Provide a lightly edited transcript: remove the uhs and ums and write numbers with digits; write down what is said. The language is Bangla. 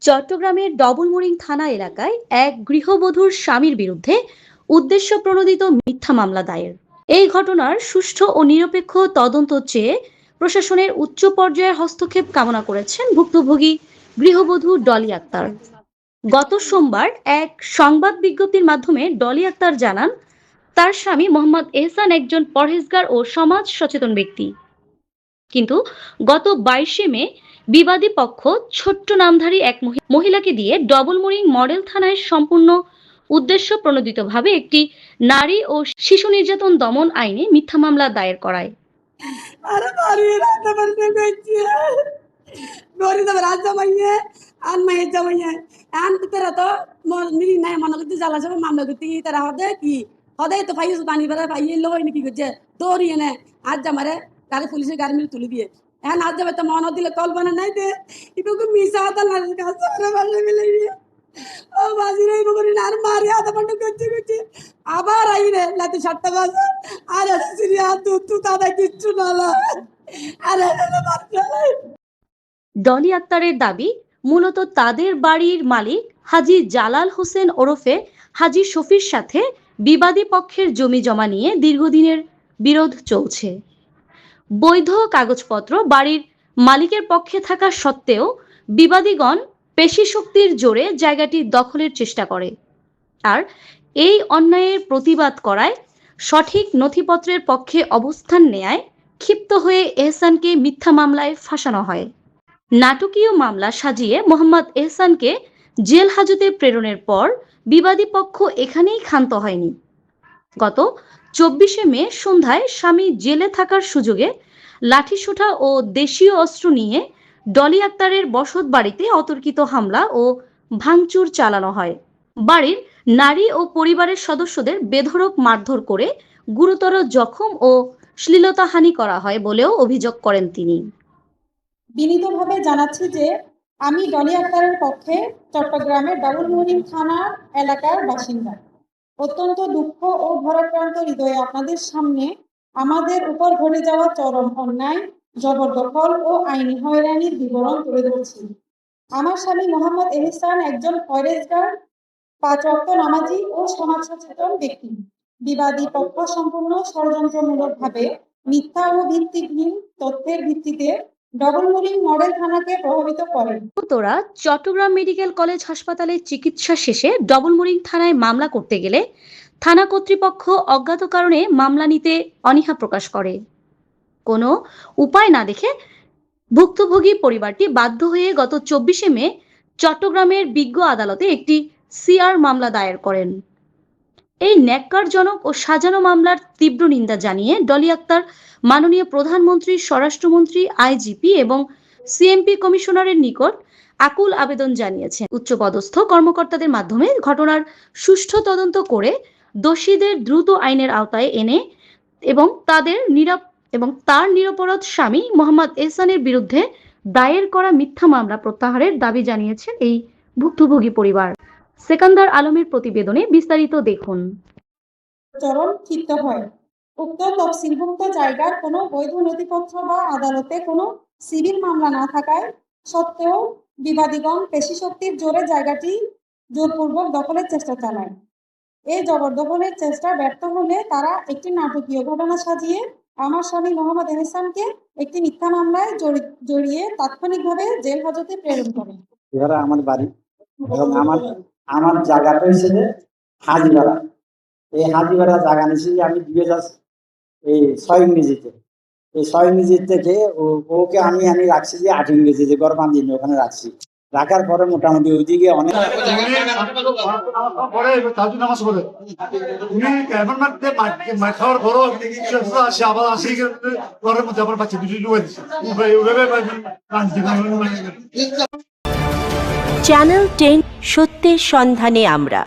চট্টগ্রামের ডবলমুরিং থানা এলাকায় এক গৃহবধূর স্বামীর বিরুদ্ধে উদ্দেশ্যপ্রণোদিত মিথ্যা মামলা দায়ের। এই ঘটনার সুষ্ঠু ও নিরপেক্ষ তদন্ত চেয়ে প্রশাসনের উচ্চ পর্যায়ের হস্তক্ষেপ কামনা করেছেন ভুক্তভোগী গৃহবধূ ডলি আক্তার। গত সোমবার এক সংবাদ বিজ্ঞপ্তির মাধ্যমে ডলি আক্তার জানান, তার স্বামী মোহাম্মদ এহসান একজন পরহেজগার ও সমাজ সচেতন ব্যক্তি। কিন্তু গত 22শে মে বিবাদী পক্ষ ছোট্ট নামধারী এক মহিলাকে দিয়ে ডবলমুরিং মডেল থানায় সম্পূর্ণ উদ্দেশ্য প্রণোদিতভাবে একটি নারী ও শিশু নির্যাতন দমন আইনে মিথ্যা মামলা দায়ের করায়। সদায় তো পাইছো পানি বেড়া পাইয়ে লই নাকি করছে দৌড়িয়ে নে আজ জামারে গাড়ি পুলিশের গাড়ি মিলে তুলে দিয়ে এখন আজ যাবে তো মনে দিলে কল্পনা নাই দে ইবুকে মিশা হতা লাগে কাছে বাসে মিলে ও বাজিরে ইবুকে আর মারি আধা ঘন্টা করছে আবার আই রে লাতে 7টা বাজে আর সিরিয়া তু দাদা কিচ্ছু না আরে ডলি আক্তারের দাবি, মূলত তাদের বাড়ির মালিক হাজী জালাল হোসেন ওরফে হাজী শফির সাথে বিবাদী পক্ষের জমি জমা নিয়ে দীর্ঘদিনের বিরোধ চলছে। বৈধ কাগজপত্র বাড়ির মালিকের পক্ষে থাকা সত্ত্বেও বিবাদীগণ পেশি শক্তির জোরে জায়গাটি দখলের চেষ্টা করে। আর এই অন্যায়ের প্রতিবাদ করায় সঠিক নথিপত্রের পক্ষে অবস্থান নেয়ায় ক্ষিপ্ত হয়ে এহসানকে মিথ্যা মামলায় ফাঁসানো হয়। নাটকীয় মামলা সাজিয়ে মোহাম্মদ এহসানকে জেল হাজতে প্রেরণের পর বিবাদী পক্ষ এখানেই ক্ষান্ত হয়নি। গত 24শে মে সন্ধ্যায় স্বামী জেলে থাকার সুযোগে লাঠিসোঁটা ও দেশীয় অস্ত্র নিয়ে ডলি আক্তারের বসত বাড়িতে অতর্কিত হামলা ও ভাঙচুর চালানো হয়। বাড়ির নারী ও পরিবারের সদস্যদের বেধড়ক মারধর করে গুরুতর জখম ও শ্লীলতাহানি করা হয় বলেও অভিযোগ করেন তিনি। বিনীতভাবে জানাচ্ছি যে আমি ডলি আক্তারের পক্ষে চট্টগ্রামের ডবলমুরিং থানার এলাকার বাসিন্দা। অত্যন্ত দুঃখ ও ভারাক্রান্ত হৃদয়ে আপনাদের সামনে আমাদের উপর ঘটে যাওয়া চরম অন্যায়, জবরদখল ও আইনি হয়রানির বিবরণ তুলে ধরছি। আমার স্বামী মোহাম্মদ এহসান একজন পরহেজগার, 5 ওয়াক্ত নামাজি ও সমাজ সচেতন ব্যক্তি। বিবাদী পক্ষ সম্পূর্ণ ষড়যন্ত্রমূলকভাবে মিথ্যা ও ভিত্তিহীন তথ্যের ভিত্তিতে ডবলমুরিং মডেল থানাকে প্রভাবিত করেন। তোরা চট্টগ্রাম মেডিকেল কলেজ হাসপাতালে চিকিৎসা শেষে ডবলমুরিং থানায় মামলা করতে গেলে থানা কর্তৃপক্ষ অজ্ঞাত কারণে মামলা নিতে অনীহা প্রকাশ করে। কোনো উপায় না দেখে ভুক্তভোগী পরিবারটি বাধ্য হয়ে গত 24শে মে চট্টগ্রামের বিজ্ঞ আদালতে একটি সিআর মামলা দায়ের করেন। এই ন্যাক্কারজনক ও সাজানো মামলার তীব্র নিন্দা জানিয়ে ডলি আক্তার মাননীয় প্রধানমন্ত্রী, স্বরাষ্ট্রমন্ত্রী, আইজিপি এবং সিএমপি কমিশনারের নিকট আকুল আবেদন জানিয়েছেন উচ্চপদস্থ কর্মকর্তাদের মাধ্যমে ঘটনার সুষ্ঠু তদন্ত করে দোষীদের দ্রুত আইনের আওতায় এনে এবং তার নিরপরাধ স্বামী মোহাম্মদ এহসানের বিরুদ্ধে দায়ের করা মিথ্যা মামলা প্রত্যাহারের দাবি জানিয়েছেন এই ভুক্তভোগী পরিবার। সেকান্দার আলমের প্রতিবেদনে বিস্তারিত দেখুন। চরম ক্ষিপ্ত হয়। উক্ত তফসিলভুক্ত জায়গার কোনো বৈধ নথিপত্র বা আদালতে কোনো সিভিল মামলা না থাকায় সত্ত্বেও বিবাদীগণ পেশি শক্তির জোরে জায়গাটি জোরপূর্বক দখলের চেষ্টা চালায়। এই জবরদখলের চেষ্টা ব্যর্থ হলে তারা একটি নাটকীয় ঘটনা সাজিয়ে আমার স্বামী মোহাম্মদ এহসানকে একটি মিথ্যা মামলায় জড়িয়ে তাৎক্ষণিকভাবে জেল হাজতে প্রেরণ করে। এবারে আমার বাড়ি এবং আমার জায়গাটা হচ্ছে যে হাজিবাড়া। এই হাজিবাড়া জায়গা নিয়েছি আমি 2006 ইংরেজিতে। এই 6 ইংরেজি থেকে ওকে আমি রাখছি যে 8 ইংরেজিতে গরবান দিন ওখানে রাখছি। রাখার পরে মোটামুটি ওইদিকে অনেক চ্যানেল 10 সত্যের সন্ধানে আমরা।